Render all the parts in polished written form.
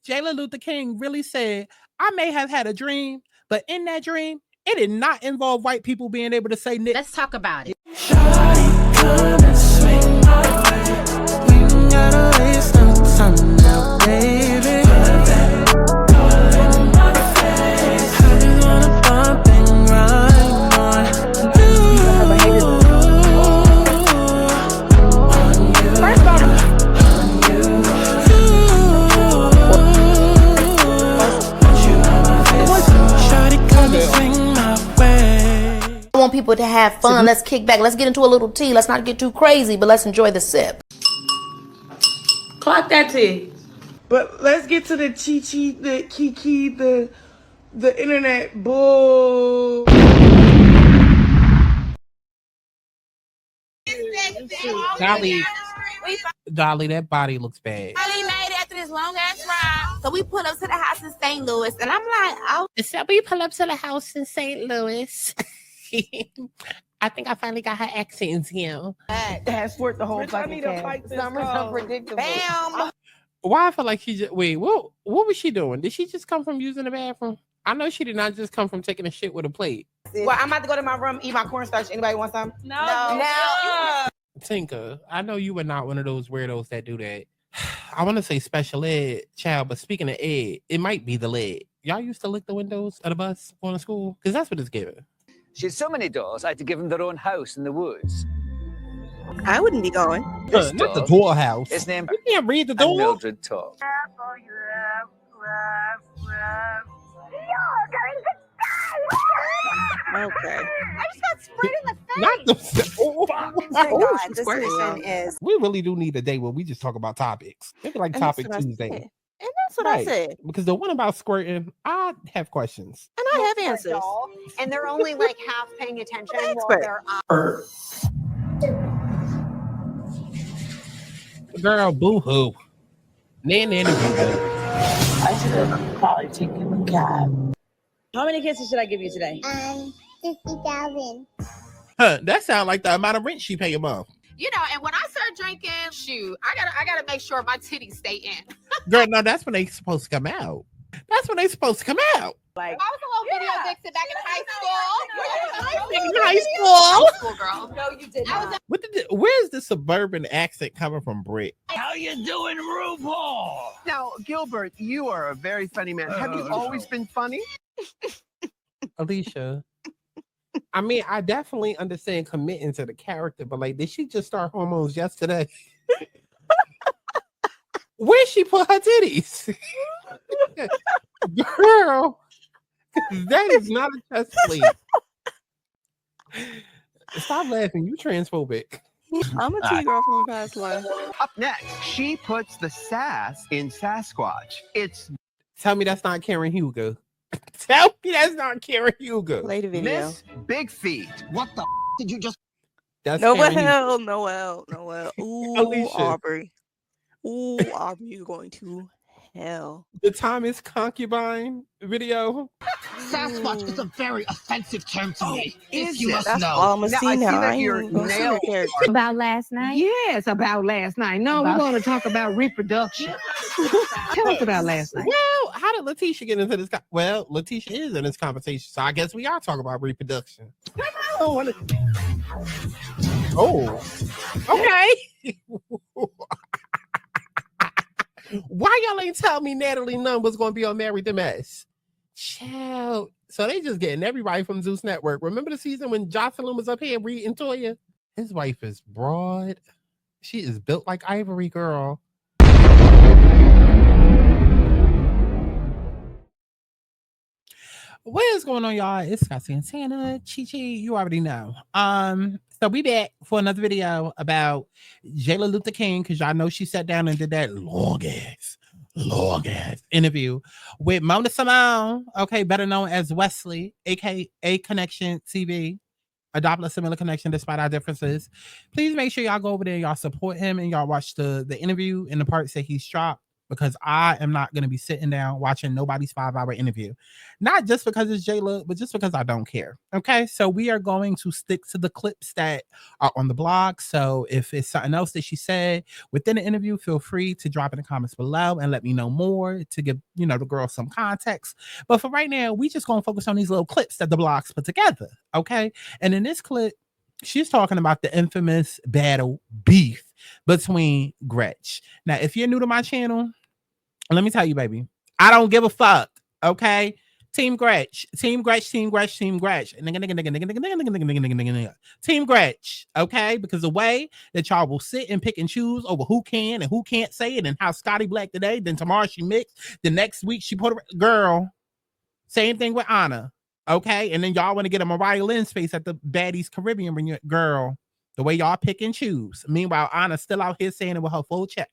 Jela Luther King really said, I may have had a dream, but in that dream, it did not involve white people being able to say nigga. Let's talk about it. Shawty, come and swing my way. We ain't gotta waste no time now, baby. Put that in my face. I just wanna bump and grind on you. Shawty, come and swing my way. I want people to have fun. Let's kick back. Let's get into a little tea. Let's not get too crazy, but let's enjoy the sip. Clock that tea. But let's get to the chi-chi, the kiki, the internet bull. Dolly, that body looks bad. Finally made it after this long ass ride. So we pull up to the house in St. Louis, and I'm like, oh. So we pull up to the house in St. Louis. I think I finally got her accents here. That's worth the whole fucking cast. Summer's unpredictable. Bam. Why I feel like she just wait, what was she doing? Did she just come from using the bathroom? I know she did not just come from taking a shit with a plate. Well, I'm about to go to my room, eat my cornstarch. Anybody want some? No. Tinker, I know you are not one of those weirdos that do that. I want to say special ed, child, but speaking of ed, it might be the lead. Y'all used to lick the windows of the bus going to school? Because that's what it's giving. She had so many doors, I had to give them their own house in the woods. I wouldn't be going. Not the door house. His name You can't read the door. Mildred talk. Okay. I just got sprayed in the face. Not the Oh my God, this mission is. We really do need a day where we just talk about topics. Maybe like And that's Topic what I Tuesday. said. And that's what I Right. said. Because the one about squirting, I have questions. And I have answers. And they're only like half paying attention while Expert. they're Girl, boo-hoo. Nanny. I should have probably taken the cab. How many kisses should I give you today? 50,000. Huh, that sounds like the amount of rent she pay a month. You know, and when I start drinking, shoot, I gotta make sure my titties stay in. Girl, no, that's when they supposed to come out. That's when they supposed to come out. Like, I was a little video vixen back in high school. In high school, girl. no, you did I was not. Where's the suburban accent coming from, Britt? How you doing, RuPaul? Now, Gilbert, you are a very funny man. Have you always been funny? Alicia. I mean, I definitely understand committing to the character, but like, did she just start hormones yesterday? Where she put her titties? Girl, that is not a chest plate. Stop laughing, you transphobic. I'm a T-girl from the past life. Up next, she puts the sass in Sasquatch. It's Tell me that's not Karen Hugo. Tell me that's not Karen Hugo. Play the video. Miss Big Feet. What the did you just... That's Karen Hugo. Noel. Ooh, Alicia. Aubrey. Ooh, Aubrey, you're going to hell. The Thomas Concubine video. Sasquatch is a very offensive term to me. Is You it? must That's know. all I'm gonna Now, see I see now. that I ain't your even gonna see nail her character. About last night? Yes, about last night. No, we're going to talk about reproduction. Tell us about last night. Well, how did Letitia get into this? Well, Letitia is in this conversation, so I guess we are talking about reproduction. Oh, okay. Why y'all ain't tell me Natalie Nunn was going to be on Married to Mess? Child. So they just getting everybody from Zeus Network. Remember the season when Jocelyn was up here reading Toya? His wife is broad. She is built like ivory, girl. What is going on, y'all? It's Scott Santana. Chi-Chi, you already know. So we back for another video about Jela Luther King, because y'all know she sat down and did that long ass interview with Mona Simone, okay, better known as Wesley, aka Connection TV, a Doppler similar connection despite our differences. Please make sure y'all go over there, y'all support him, and y'all watch the interview and the parts that he's dropped. because I am not going to be sitting down watching nobody's 5-hour interview. Not just because it's Jela, but just because I don't care. Okay, so we are going to stick to the clips that are on the blog. So if it's something else that she said within the interview, feel free to drop in the comments below and let me know more to give, you know, the girl some context. But for right now, we just going to focus on these little clips that the blogs put together. Okay, and in this clip, she's talking about the infamous battle beef between Gretch. Now, if you're new to my channel, let me tell you, baby, I don't give a fuck. Okay. Team Gretch, Team Gretch, Team Gretch, Team Gretch. Team Gretch. Okay. Because the way that y'all will sit and pick and choose over who can and who can't say it, and how Scotty Black today, then tomorrow she mixed, the next week she put a girl. Same thing with Anna. Okay. And then y'all want to get a Mariah Lynn space at the Baddies Carribean reunion. Girl, the way y'all pick and choose. Meanwhile, Anna's still out here saying it with her full check.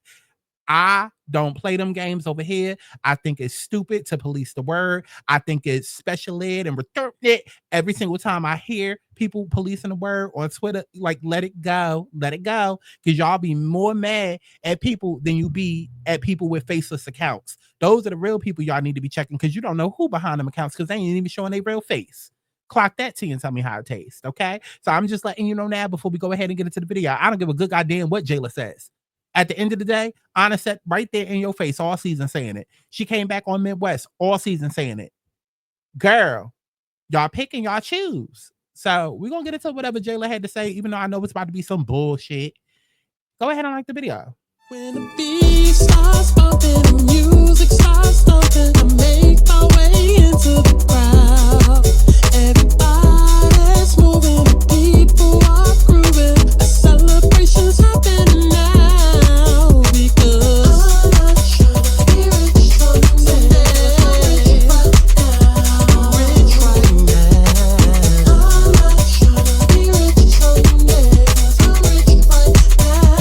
I don't play them games over here. I think it's stupid to police the word. I think it's special ed and return it every single time I hear people policing the word on Twitter. Like, let it go. Let it go. Because y'all be more mad at people than you be at people with faceless accounts. Those are the real people y'all need to be checking, because you don't know who behind them accounts, because they ain't even showing their real face. Clock that tea and tell me how it tastes. Okay. So I'm just letting you know now before we go ahead and get into the video. I don't give a good goddamn what Jela says. At the end of the day, Anna sat right there in your face all season saying it. She came back on Midwest all season saying it. Girl, y'all pick and y'all choose. So we're going to get into whatever Jela had to say, even though I know it's about to be some bullshit. Go ahead and like the video. When the beat starts bumping, the music starts thumping, I make my way into the crowd. Everybody's moving, the people are grooving, a celebration's happening now, because I'm not trying to be rich someday. I'm rich right now. I'm not trying to be rich someday, 'cause I'm rich right now.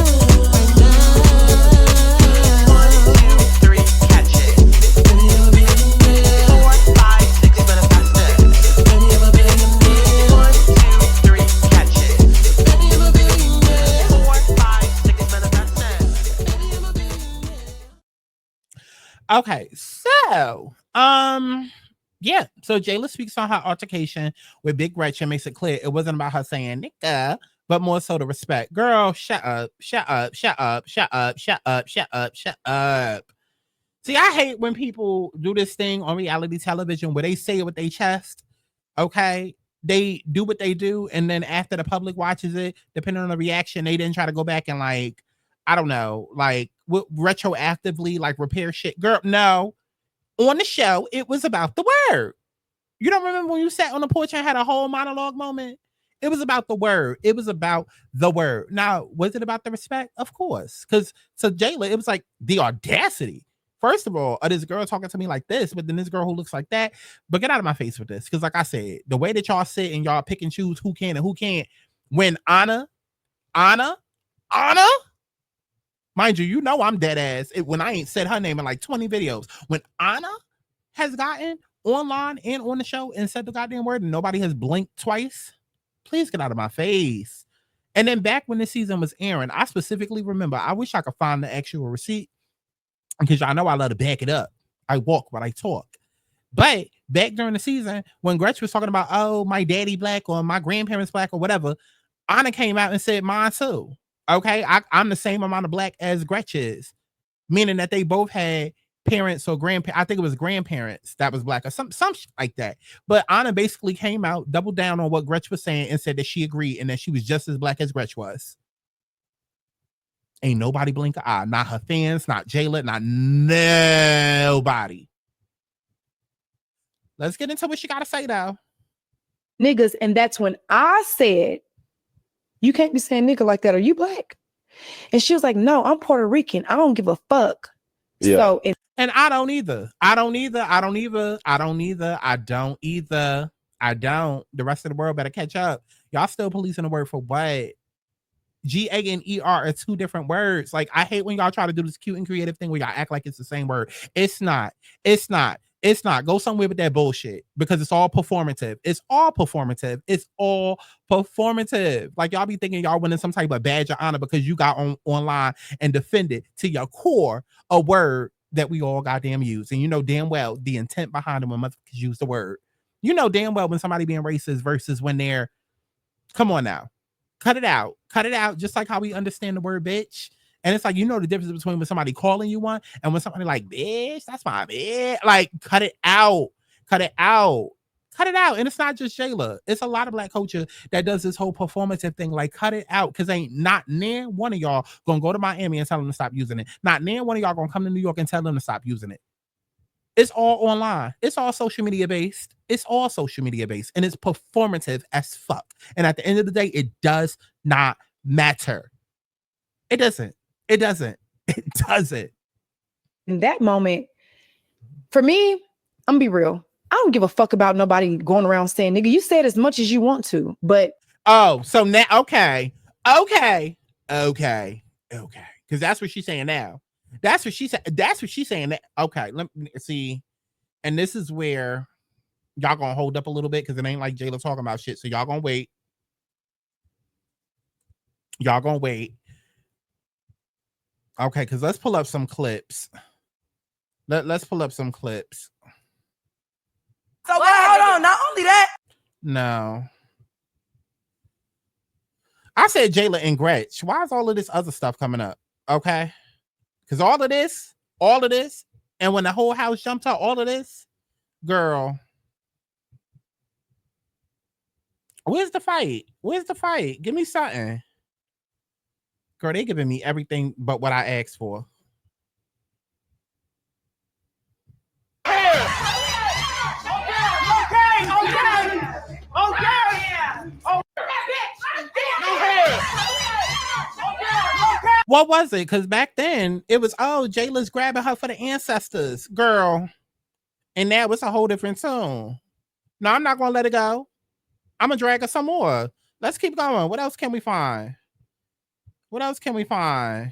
1, 2, 3, catch it. 4, 5, 6, manifest it. 1, 2, 3, catch it. 4, 5, 6, manifest it. Okay, so yeah, so Jayla speaks on her altercation with Big Gretchen, makes it clear it wasn't about her saying nigga, but more so the respect. Girl, shut up, shut up, shut up, shut up, shut up, shut up, shut up. See, I hate when people do this thing on reality television where they say it with their chest. Okay, they do what they do, and then after the public watches it, depending on the reaction, they then try to go back and, like, I don't know, like retroactively like repair shit. Girl, no. On the show, it was about the word. You don't remember when you sat on the porch and had a whole monologue moment? It was about the word. It was about the word. Now, was it about the respect? Of course. Because to Jayla, it was like the audacity. First of all, this girl talking to me like this, but then this girl who looks like that. But get out of my face with this. Because like I said, the way that y'all sit and y'all pick and choose who can and who can't. When Anna, mind you, you know I'm dead ass when I ain't said her name in like 20 videos. When Anna has gotten online and on the show and said the goddamn word and nobody has blinked twice, please get out of my face. And then back when this season was airing, I specifically remember, I wish I could find the actual receipt, because y'all know I love to back it up. I walk, but I talk. But back during the season, when Gretchen was talking about, oh, my daddy black or my grandparents black or whatever, Anna came out and said mine too. Okay, I'm the same amount of black as Gretchen is, meaning that they both had parents or grandparents. I think it was grandparents that was black or some shit like that. But Anna basically came out, doubled down on what Gretchen was saying, and said that she agreed and that she was just as black as Gretchen was. Ain't nobody blink an eye. Not her fans, not Jayla, not nobody. Let's get into what she got to say, though. Niggas, and that's when I said, you can't be saying nigga like that. Are you black? And she was like, no, I'm Puerto Rican. I don't give a fuck. Yeah. So, and I don't either. I don't. The rest of the world better catch up. Y'all still policing the word for what? G-A and E-R are two different words. Like, I hate when y'all try to do this cute and creative thing where y'all act like it's the same word. It's not. Go somewhere with that bullshit, because it's all performative. Like, y'all be thinking y'all winning some type of badge of honor because you got online and defended to your core a word that we all goddamn use. And you know damn well the intent behind them when motherfuckers use the word. You know damn well when somebody being racist versus when they're, come on now, cut it out. Cut it out. Just like how we understand the word bitch. And it's like, you know the difference between when somebody calling you one and when somebody like, bitch, that's my bitch. Like, cut it out. Cut it out. Cut it out. And it's not just Jela. It's a lot of black culture that does this whole performative thing. Like, cut it out. Because ain't not near one of y'all going to go to Miami and tell them to stop using it. Not near one of y'all going to come to New York and tell them to stop using it. It's all online. It's all social media based. It's all social media based. And it's performative as fuck. And at the end of the day, it does not matter. It doesn't. It doesn't. It doesn't. In that moment, for me, I'm gonna be real. I don't give a fuck about nobody going around saying, nigga, you said as much as you want to, but. Oh, so now, okay. Because that's what she's saying now. That's what she said. That's what she's saying. That, okay, let me see. And this is where y'all gonna hold up a little bit because it ain't like Jayla talking about shit. So y'all gonna wait. Y'all gonna wait. Okay, because let's pull up some clips. Let's pull up some clips. So hold on. Not only that. No. I said Jayla and Gretch. Why is all of this other stuff coming up? Okay. Because all of this, and when the whole house jumped out, all of this, girl. Where's the fight? Where's the fight? Give me something. Girl, they giving me everything but what I asked for. What was it? Because back then it was, oh, Jayla's grabbing her for the ancestors, girl. And now it's a whole different tune. No, I'm not gonna let it go. I'm gonna drag her some more. Let's keep going. What else can we find? What else can we find?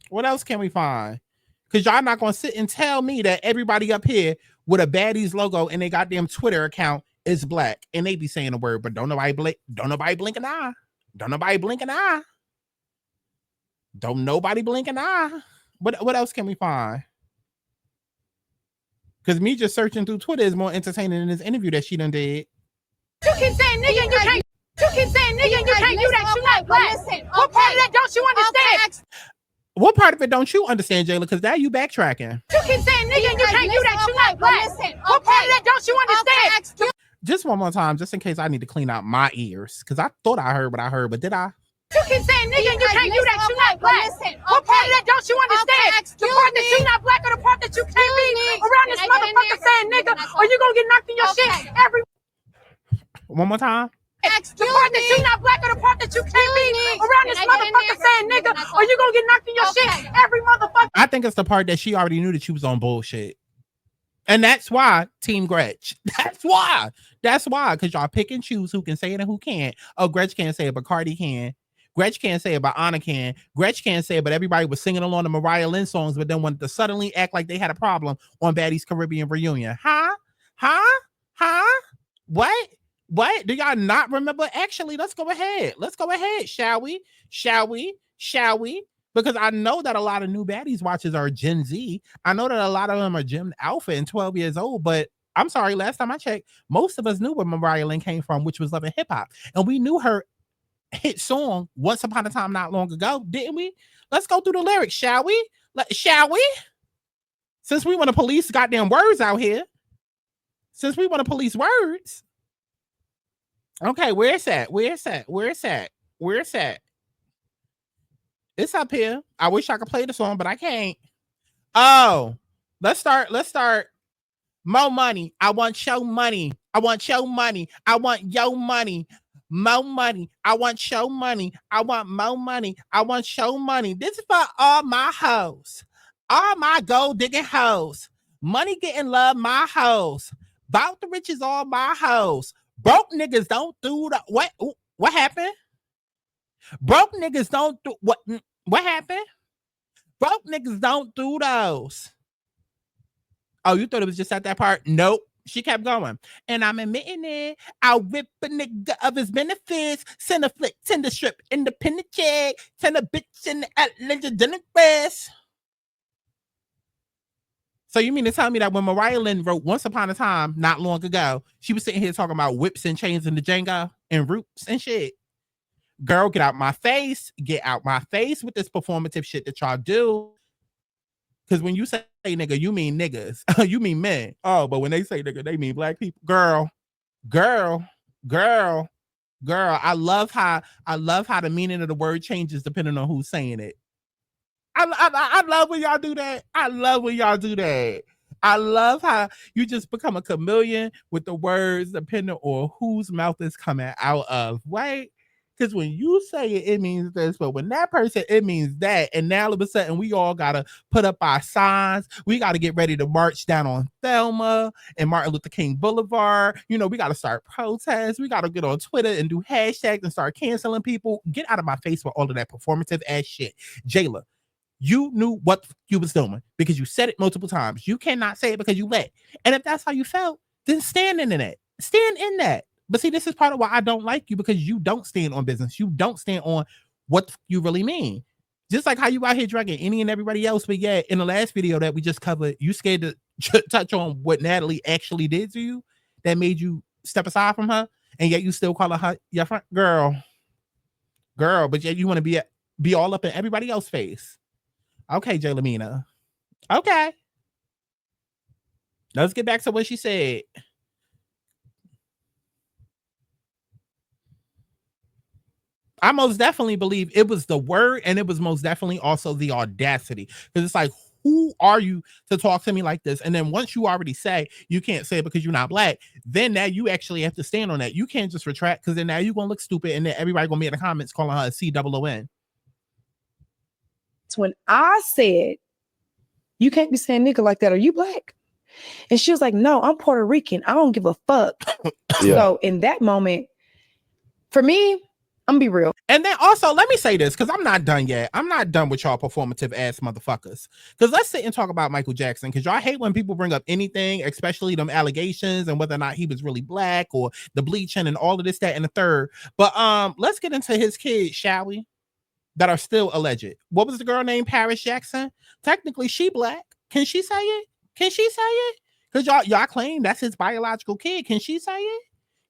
What else can we find? Because y'all not gonna sit and tell me that everybody up here with a Baddies logo and they goddamn Twitter account is black and they be saying a word, but don't nobody blink an eye. Don't nobody blink an eye. Don't nobody blink an eye. What else can we find? Because me just searching through Twitter is more entertaining than this interview that she done did. You keep saying nigga and you can't. You keep saying nigga and you can't do that. You not black. What part of that don't you understand? What part of it don't you understand, Jayla? Because now you backtracking. You keep saying nigga and you can't do that. You not black. What part of that don't you understand? Just one more time, just in case I need to clean out my ears. Because I thought I heard what I heard, but did I? You keep saying nigga and you can't do that. You not black. What part of that don't you understand? The part that you not black or the part that you can't be around this motherfucker saying nigga or you gonna get knocked in your shit every. One more time. The part that you not black or the part that you can't be around this motherfucker saying nigga or you gonna get knocked in your shit every motherfucker. I think it's the part that she already knew that she was on bullshit. And that's why Team Gretch. That's why. That's why. Because y'all pick and choose who can say it and who can't. Oh, Gretch can't say it, but Cardi can. Gretch can't say it, but Anna can. Gretch can't say it, but everybody was singing along the Mariah Lynn songs, but then wanted to suddenly act like they had a problem on Baddies Carribean reunion. Huh? What? Do y'all not remember? Actually, let's go ahead. Shall we? Because I know that a lot of new Baddies watchers are Gen Z. I know that a lot of them are Gen Alpha and 12 years old, but I'm sorry, last time I checked, most of us knew where Mariah Lynn came from, which was Love and Hip Hop. And we knew her hit song Once Upon a Time not long ago, didn't we? Let's go through the lyrics, shall we? Since we want to police goddamn words out here. Okay, where's that? It's up here. I wish I could play the song, but I can't. Oh, let's start. More money. I want your money. I want your money. More money. I want your money. I want more money. I want your money. This is for all my hoes. All my gold digging hoes. Money getting love, my hoes. Bout the riches, all my hoes. Broke niggas don't do the what happened? Broke niggas don't do what happened? Broke niggas don't do those. Oh, you thought it was just at that part? Nope. She kept going. And I'm admitting it. I'll rip a nigga of his benefits. Send a flick, tender strip, independent check. Send a bitch in the Atlanta dinner rest. So you mean to tell me that when Mariah Lynn wrote Once Upon a Time not long ago, she was sitting here talking about whips and chains in the Django and roots and shit? Girl, get out my face. Get out my face with this performative shit that y'all do. Because when you say nigga, you mean niggas. You mean men. Oh, but when they say nigga, they mean black people. Girl. I love how the meaning of the word changes depending on who's saying it. I love when y'all do that. I love when y'all do that. I love how you just become a chameleon with the words depending on whose mouth is coming out of, right? Because when you say it, it means this, but when that person, it means that. And now all of a sudden, we all got to put up our signs. We got to get ready to march down on Thelma and Martin Luther King Boulevard. You know, we got to start protests. We got to get on Twitter and do hashtags and start canceling people. Get out of my face with all of that performative ass shit. Jela, you knew what you was doing because you said it multiple times. You cannot say it because you let. And if that's how you felt, then stand in it. Stand in that. But see, this is part of why I don't like you, because you don't stand on business. You don't stand on what you really mean. Just like how you out here dragging any and everybody else. But yeah, in the last video that we just covered, you scared to touch on what Natalie actually did to you that made you step aside from her. And yet you still calling her your friend. Girl. But yet you want to be all up in everybody else's face. Okay, Jay Lamina. Okay. Let's get back to what she said. I most definitely believe it was the word, and it was most definitely also the audacity. Because it's like, who are you to talk to me like this? And then once you already say you can't say it because you're not black, then now you actually have to stand on that. You can't just retract, because then now you're going to look stupid, and then everybody going to be in the comments calling her a COON. When I said, you can't be saying nigga like that, are you black? And she was like, no, I'm Puerto Rican. I don't give a fuck. Yeah. So in that moment, for me, I'm gonna be real. And then also, let me say this, because I'm not done yet. I'm not done with y'all performative ass motherfuckers. Because let's sit and talk about Michael Jackson, because y'all hate when people bring up anything, especially them allegations and whether or not he was really black or the bleaching and all of this, that, and the third. But let's get into his kids, shall we? That are still alleged. What was the girl named Paris Jackson? Technically, she black. Can she say it? Can she say it? Because y'all claim that's his biological kid. Can she say it?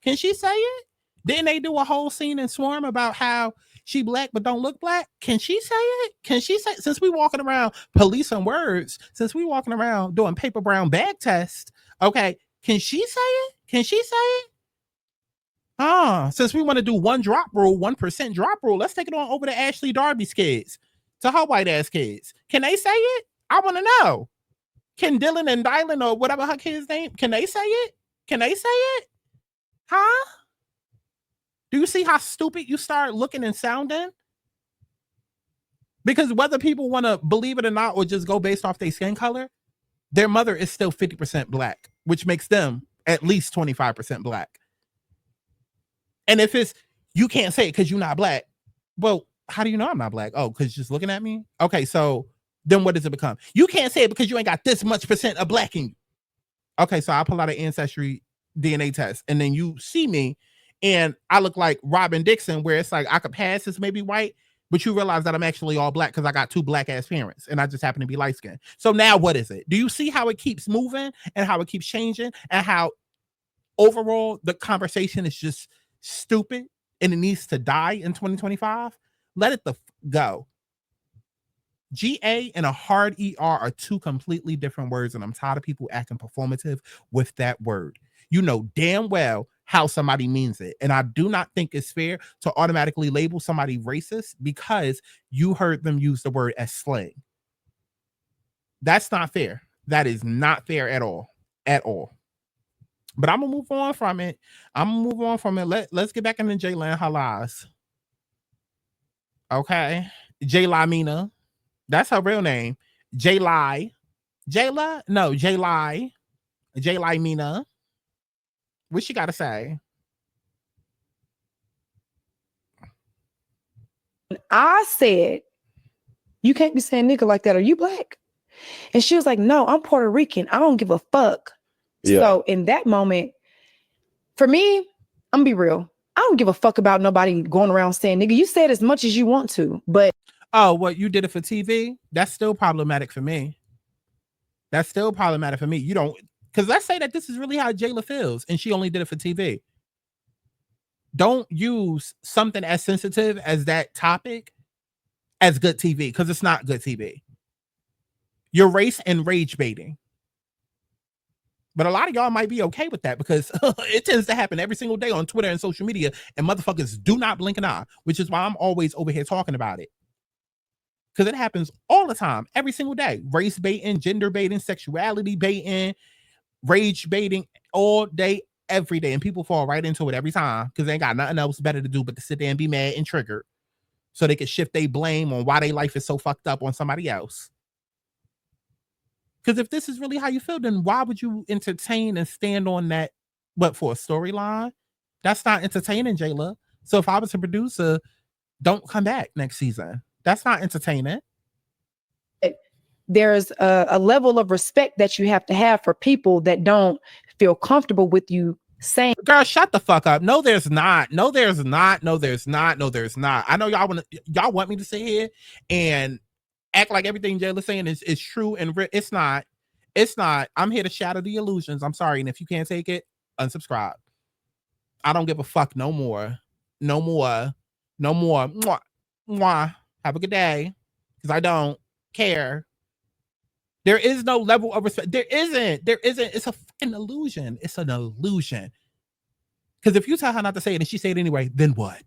Can she say it? Didn't they do a whole scene in Swarm about how she black but don't look black? Can she say it? Can she say, since we walking around policing words, since we walking around doing paper brown bag tests, okay, can she say it? Can she say it? Since we want to do 1% drop rule, let's take it on over to Ashley Darby's kids, to her white ass kids. Can they say it? I want to know. Can Dylan and Dylan, or whatever her kid's name, can they say it? Can they say it? Huh? Do you see how stupid you start looking and sounding? Because whether people want to believe it or not, or just go based off their skin color, their mother is still 50% black, which makes them at least 25% black. And if it's, you can't say it because you're not black. Well, how do you know I'm not black? Oh, because you're just looking at me? Okay, so then what does it become? You can't say it because you ain't got this much % of black in you. Okay, so I'll pull out an ancestry DNA test, and then you see me, and I look like Robin Dixon, where it's like I could pass as maybe white, but you realize that I'm actually all black because I got 2 black ass parents, and I just happen to be light skinned. So now what is it? Do you see how it keeps moving and how it keeps changing, and how overall the conversation is just stupid and it needs to die in 2025? Let it go. GA and a hard ER are 2 completely different words, and I'm tired of people acting performative with that word. You know damn well how somebody means it, and I do not think it's fair to automatically label somebody racist because you heard them use the word as slang. That's not fair. That is not fair at all. At all. But I'm gonna move on from it. Let's get back into Jela and her lies. Okay. Jela Mina. That's her real name. Jela. Jela? No, Jela. Jela Mina. What she gotta say? I said, you can't be saying nigga like that, are you black? And she was like, no, I'm Puerto Rican. I don't give a fuck. So in that moment, for me, I'm gonna be real. I don't give a fuck about nobody going around saying, nigga, you said as much as you want to, but oh, what you did it for TV? That's still problematic for me. That's still problematic for me. You don't, because let's say that this is really how Jela feels and she only did it for TV. Don't use something as sensitive as that topic as good TV, because it's not good TV. You're race and rage baiting. But a lot of y'all might be okay with that because it tends to happen every single day on Twitter and social media, and motherfuckers do not blink an eye, which is why I'm always over here talking about it. Because it happens all the time, every single day. Race baiting, gender baiting, sexuality baiting, rage baiting, all day, every day. And people fall right into it every time because they ain't got nothing else better to do but to sit there and be mad and triggered so they can shift their blame on why their life is so fucked up on somebody else. Because if this is really how you feel, then why would you entertain and stand on that? But for a storyline, that's not entertaining, Jela. So if I was a producer, don't come back next season. That's not entertaining. There's a level of respect that you have to have for people that don't feel comfortable with you saying, girl, shut the fuck up. No, there's not. No, there's not. No, there's not. No, there's not. I know y'all want me to sit here and act like everything Jayla's saying is true and it's not. It's not. I'm here to shatter the illusions. I'm sorry. And if you can't take it, unsubscribe. I don't give a fuck no more. No more. No more. Mwah. Mwah. Have a good day. Because I don't care. There is no level of respect. There isn't. It's a fucking illusion. It's an illusion. Because if you tell her not to say it and she say it anyway, then what?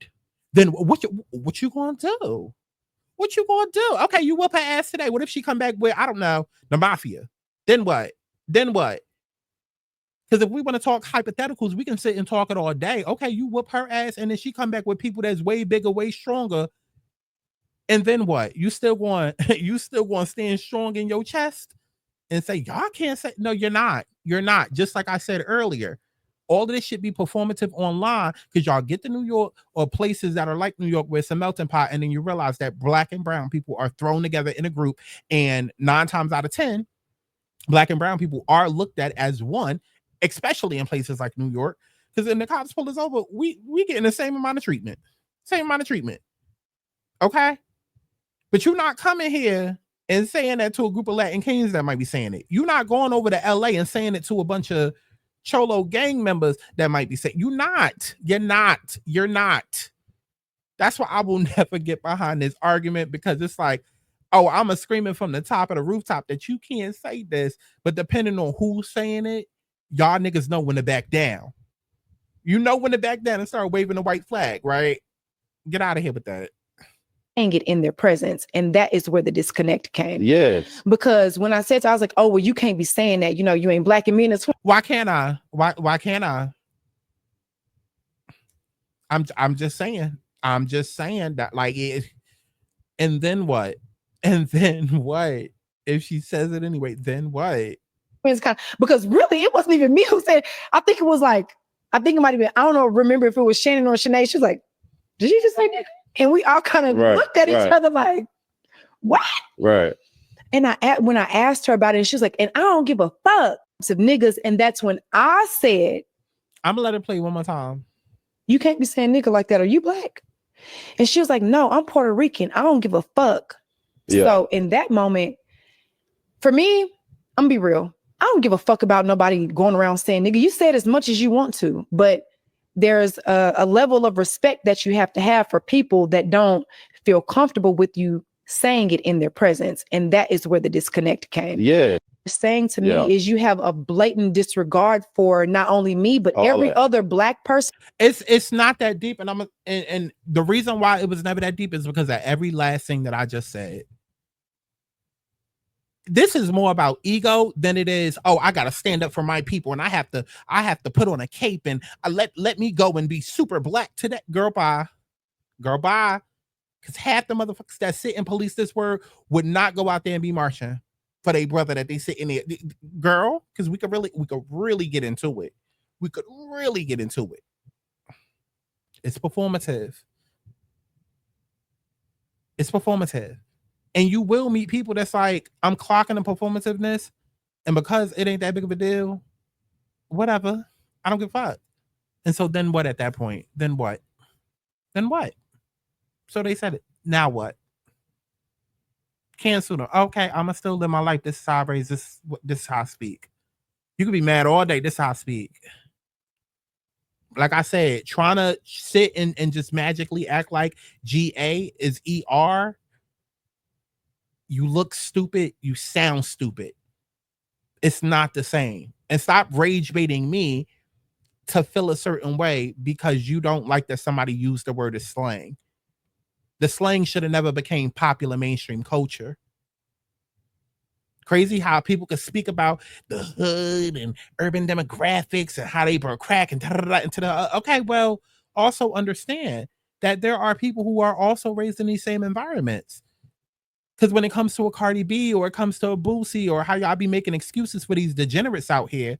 Then what you gonna do? What you gonna do? Okay, you whoop her ass today. What if she come back with, I don't know, the mafia? Then what? Then what? Because if we want to talk hypotheticals, we can sit and talk it all day. Okay, you whoop her ass and then she come back with people that's way bigger, way stronger. And then what? You still going to stand strong in your chest and say, y'all can't say, no, you're not. You're not. Just like I said earlier. All of this should be performative online because y'all get to New York or places that are like New York where it's a melting pot, and then you realize that black and brown people are thrown together in a group, and 9 times out of 10, black and brown people are looked at as one, especially in places like New York, because when the cops pull us over, we getting the same amount of treatment. Same amount of treatment. Okay? But you're not coming here and saying that to a group of Latin kings that might be saying it. You're not going over to LA and saying it to a bunch of Cholo gang members that might be saying, you're not. That's why I will never get behind this argument, because it's like, oh, I'm screaming from the top of the rooftop that you can't say this, but depending on who's saying it, y'all niggas know when to back down. You know when to back down and start waving the white flag, right? Get out of here with that. It in their presence, and that is where the disconnect came. Yes, because when I said to, I was like, oh well, you can't be saying that, you know, you ain't black and mean as why can't I? Why can't I? I'm just saying that, like, it, and then what? And then what? If she says it anyway, then what? It's kind of, because really it wasn't even me who said it. I think it might have been, I don't know, remember if it was Shannon or Shanae. She was like, did you just say that? And we all kind of looked at each other like, what? Right. And when I asked her about it, she was like, and I don't give a fuck of niggas. And that's when I said, I'm gonna let it play one more time. You can't be saying nigga like that. Are you black? And she was like, no, I'm Puerto Rican. I don't give a fuck. Yeah. So in that moment, for me, I'm gonna be real. I don't give a fuck about nobody going around saying, nigga, you said as much as you want to, but there's a level of respect that you have to have for people that don't feel comfortable with you saying it in their presence. And that is where the disconnect came. Yeah. Saying to me is you have a blatant disregard for not only me, but every other black person. It's not that deep. And the reason why it was never that deep is because of every last thing that I just said. This is more about ego than it is, oh, I gotta stand up for my people and I have to put on a cape and let me go and be super black to that. Girl, bye. Because half the motherfuckers that sit and police this word would not go out there and be marching for their brother that they sit in there. Girl, because we could really get into it. We could really get into it. It's performative. It's performative. And you will meet people that's like, I'm clocking the performativeness, and because it ain't that big of a deal, whatever. I don't give a fuck. And so then what at that point? Then what? Then what? So they said it. Now what? Cancel them. Okay, I'm gonna still live my life. This is how I raise. This is how I speak. You can be mad all day. This is how I speak. Like I said, trying to sit and just magically act like GA is ER. You look stupid. You sound stupid. It's not the same. And stop rage baiting me to feel a certain way because you don't like that somebody used the word as slang. The slang should have never became popular mainstream culture. Crazy how people could speak about the hood and urban demographics and how they brought crack and into the okay. Well, also understand that there are people who are also raised in these same environments. Because when it comes to a Cardi B or it comes to a Boosie or how y'all be making excuses for these degenerates out here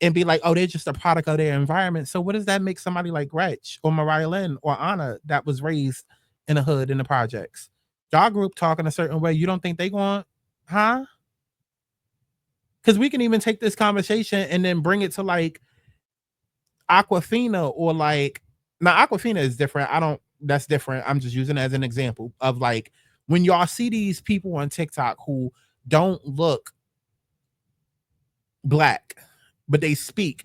and be like, oh, they're just a product of their environment. So what does that make somebody like Gretchen or Mariah Lynn or Anna that was raised in the hood in the projects? Y'all group talking a certain way. You don't think they going, huh? Because we can even take this conversation and then bring it to like Aquafina or like, now Aquafina is different. That's different. I'm just using it as an example of like, when y'all see these people on TikTok who don't look black, but they speak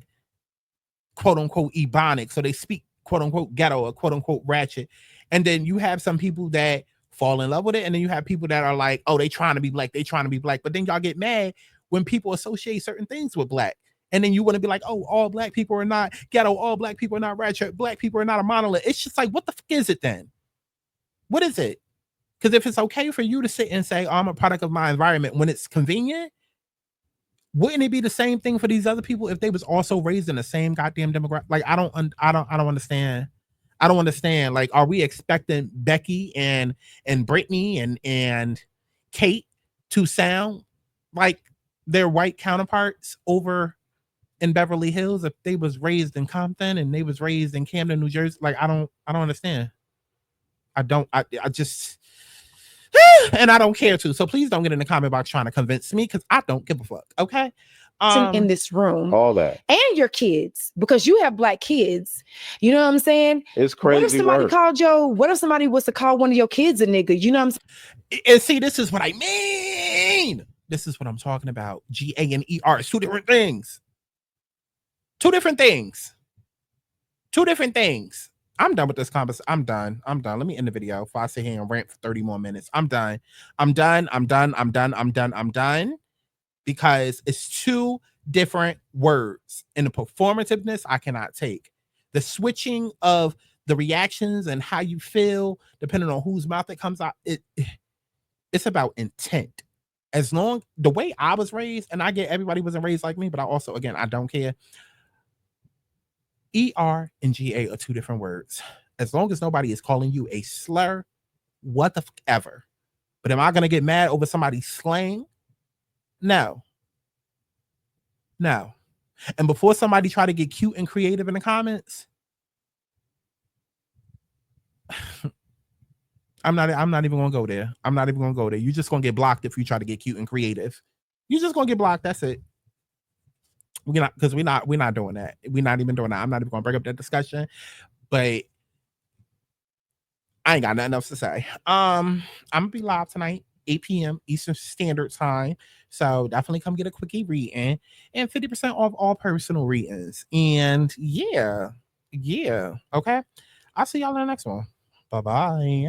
quote unquote ebonic, so they speak quote unquote ghetto or quote unquote ratchet, and then you have some people that fall in love with it, and then you have people that are like, oh, they trying to be black, but then y'all get mad when people associate certain things with black, and then you want to be like, oh, all black people are not ghetto, all black people are not ratchet, black people are not a monolith. It's just like, what the fuck is it then? What is it? Because if it's okay for you to sit and say, oh, I'm a product of my environment when it's convenient, wouldn't it be the same thing for these other people if they was also raised in the same goddamn demographic? Like, I don't understand. I don't understand. Like, are we expecting Becky and Brittany and Kate to sound like their white counterparts over in Beverly Hills if they was raised in Compton and they was raised in Camden, New Jersey? Like, I don't understand. I just and I don't care to. So please don't get in the comment box trying to convince me because I don't give a fuck. Okay. In this room, all that, and your kids, because you have black kids. You know what I'm saying? It's crazy. What if somebody what if somebody was to call one of your kids a nigga? You know what I'm saying? And see, this is what I mean. This is what I'm talking about. GA and ER is two different things. Two different things. I'm done with this conversation. I'm done. Let me end the video before I sit here and rant for 30 more minutes. I'm done. Because it's two different words. And the performativeness I cannot take. The switching of the reactions and how you feel, depending on whose mouth it comes out, it's about intent. As long the way I was raised, and I get everybody wasn't raised like me, but I also, again, I don't care. ER and GA are two different words. As long as nobody is calling you a slur, what the fuck ever. But am I going to get mad over somebody's slang? No. And before somebody try to get cute and creative in the comments, I'm not even going to go there. You're just going to get blocked if you try to get cute and creative. You're just going to get blocked. That's it. We're not doing that. We're not even doing that. I'm not even gonna bring up that discussion, but I ain't got nothing else to say. I'm gonna be live tonight, 8 p.m. Eastern Standard Time. So definitely come get a quickie reading and 50% off all personal readings. And yeah. Okay. I'll see y'all in the next one. Bye-bye.